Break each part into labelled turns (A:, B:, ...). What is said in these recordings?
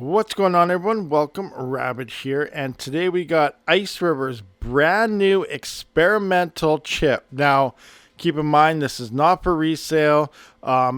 A: What's going on, everyone? Welcome, Rabid here, and today we got Ice River's brand new experimental chip. Now, keep in mind this is not for resale.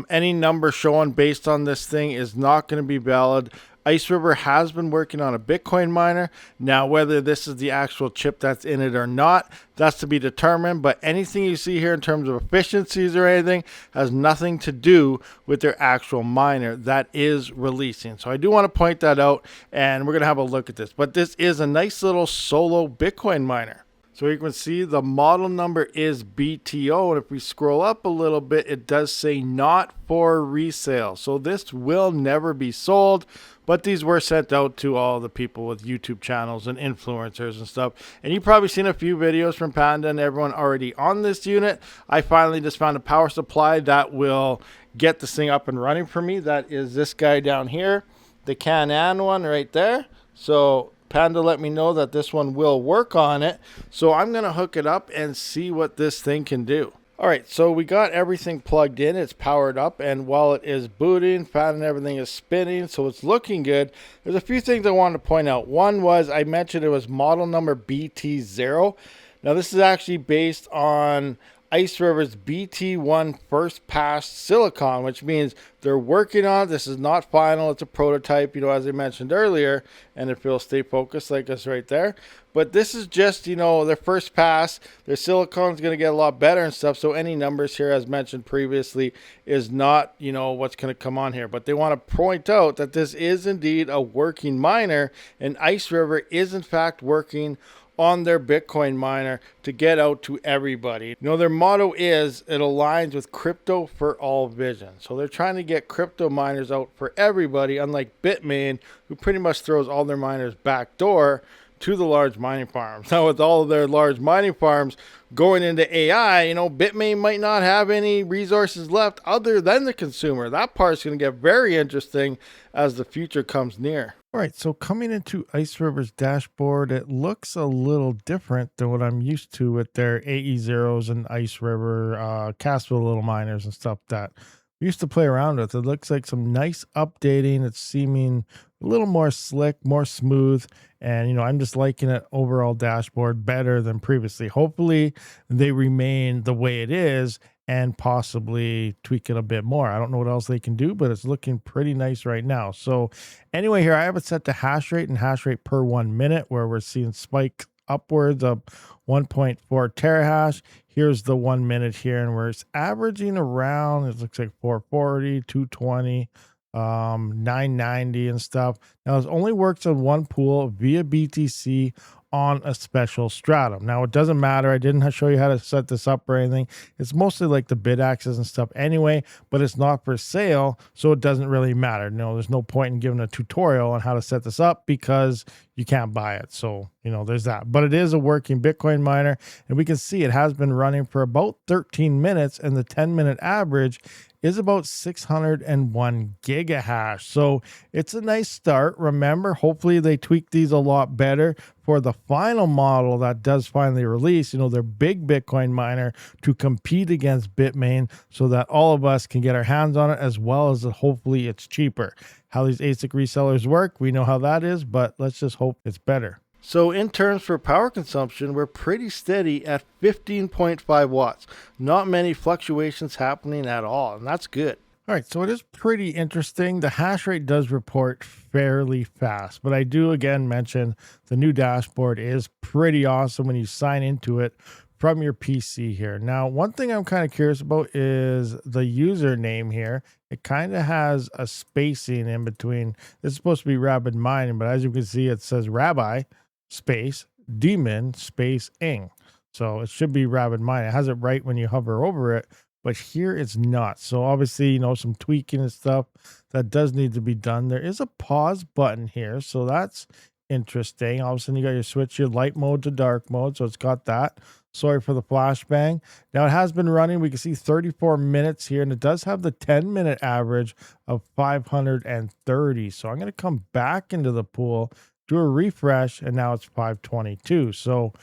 A: Any number shown based on this thing is not going to be valid. Ice River has been working on a Bitcoin miner. Now, whether this is the actual chip that's in it or not, that's to be determined. But anything you see here in terms of efficiencies or anything has nothing to do with their actual miner that is releasing. So I do want to point that out, and we're going to have a look at this. But this is a nice little solo Bitcoin miner. So you can see the model number is BTO, and if we scroll up a little bit, it does say not for resale. So this will never be sold, but these were sent out to all the people with YouTube channels and influencers and stuff. And you've probably seen a few videos from Panda and everyone already on this unit. I finally just found a power supply that will get this thing up and running for me. That is this guy down here, the Can-Am one right there. So Panda let me know that this one will work on it. So I'm going to hook it up and see what this thing can do. All right, so we got everything plugged in. It's powered up, and while it is booting, fan and everything is spinning, so it's looking good. There's a few things I wanted to point out. One was I mentioned it was model number BT0. Now, this is actually based on Ice River's BT1 first pass silicon, which means they're working on it. This is not final. It's a prototype, as I mentioned earlier, and if it'll stay focused like this right there. But this is just, their first pass. Their silicon is going to get a lot better and stuff. So any numbers here, as mentioned previously, is not, what's going to come on here. But they want to point out that this is indeed a working miner, and Ice River is in fact working on their Bitcoin miner to get out to everybody. Their motto is it aligns with crypto for all vision. So they're trying to get crypto miners out for everybody, unlike Bitmain, who pretty much throws all their miners backdoor to the large mining farms. Now, with all of their large mining farms going into AI, Bitmain might not have any resources left other than the consumer. That part's going to get very interesting as the future comes near. All right, so coming into Ice River's dashboard, it looks a little different than what I'm used to with their AE Zeros and Ice River, Kaspa little miners and stuff that we used to play around with. It looks like some nice updating. It's seeming a little more slick, more smooth, and I'm just liking it overall dashboard better than previously. Hopefully they remain the way it is and possibly tweak it a bit more. I don't know what else they can do, but it's looking pretty nice right now. So anyway, here I have it set to hash rate and hash rate per 1 minute, where we're seeing spike upwards of 1.4 terahash. Here's the 1 minute here, and we're averaging around, it looks like 440, 220, 990 and stuff. Now, it only works on one pool via BTC on a special stratum. Now, it doesn't matter. I didn't show you how to set this up or anything. It's mostly like the bid access and stuff anyway, but it's not for sale, so it doesn't really matter. There's no point in giving a tutorial on how to set this up because you can't buy it. So, there's that. But it is a working Bitcoin miner, and we can see it has been running for about 13 minutes, and the 10-minute average is about 601 gigahash. So it's a nice start. Remember, hopefully they tweak these a lot better for the final model that does finally release, their big Bitcoin miner to compete against Bitmain so that all of us can get our hands on it, as well as hopefully it's cheaper. How these ASIC resellers work, we know how that is, but let's just hope it's better. So in terms for power consumption, we're pretty steady at 15.5 watts. Not many fluctuations happening at all, and that's good. All right, so it is pretty interesting. The hash rate does report fairly fast, but I do again mention the new dashboard is pretty awesome when you sign into it from your PC here. Now, one thing I'm kind of curious about is the username here. It kind of has a spacing in between. It's supposed to be Rabid Mining, but as you can see, it says Rabbi.Space Demon Space Ing. So it should be Rabid Mining. It has it right when you hover over it, but here it's not. So obviously, some tweaking and stuff that does need to be done. There is a pause button here, so that's interesting. All of a sudden, you got your switch your light mode to dark mode, so it's got that. Sorry for the flashbang. Now, it has been running. We can see 34 minutes here, and it does have the 10-minute average of 530. So I'm going to come back into the pool, do a refresh, and now it's 522. So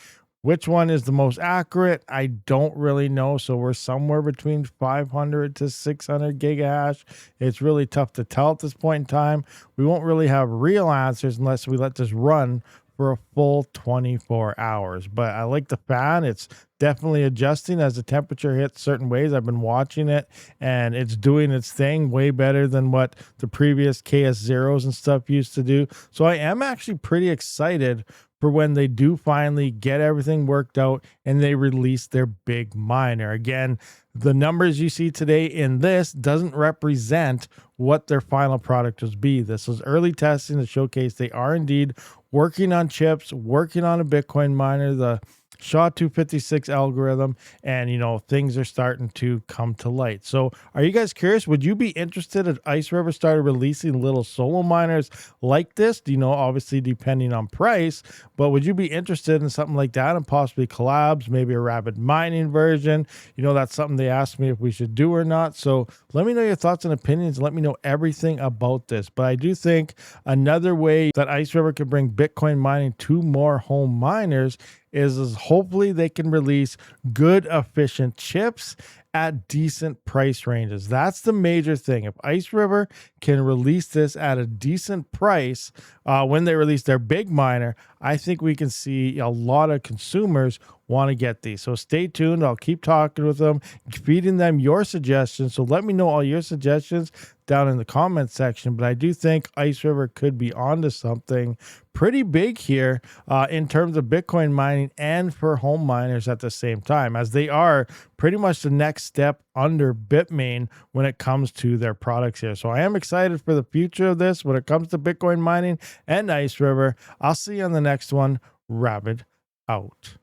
A: Which one is the most accurate? I don't really know. So we're somewhere between 500 to 600 gigahash. It's really tough to tell at this point in time. We won't really have real answers unless we let this run for a full 24 hours. But I like the fan. It's definitely adjusting as the temperature hits certain ways. I've been watching it and it's doing its thing way better than what the previous KS zeros and stuff used to do. So I am actually pretty excited for when they do finally get everything worked out and they release their big miner. Again, the numbers you see today in this doesn't represent what their final product will be. This was early testing to showcase they are indeed working on chips, working on a Bitcoin miner, the SHA-256 algorithm, and things are starting to come to light. So are you guys curious? Would you be interested if Ice River started releasing little solo miners like this? Obviously depending on price, but would you be interested in something like that and possibly collabs, maybe a Rabid mining version? That's something they asked me if we should do or not. So let me know your thoughts and opinions. Let me know everything about this. But I do think another way that Ice River could bring Bitcoin mining to more home miners is hopefully they can release good, efficient chips at decent price ranges. That's the major thing. If Ice River can release this at a decent price when they release their big miner, I think we can see a lot of consumers want to get these. So stay tuned. I'll keep talking with them, feeding them your suggestions. So let me know all your suggestions down in the comment section. But I do think Ice River could be onto something pretty big here in terms of Bitcoin mining and for home miners at the same time, as they are pretty much the next step under Bitmain when it comes to their products here. So I am excited for the future of this when it comes to Bitcoin mining and Ice River. I'll see you on the next one. Rabid out.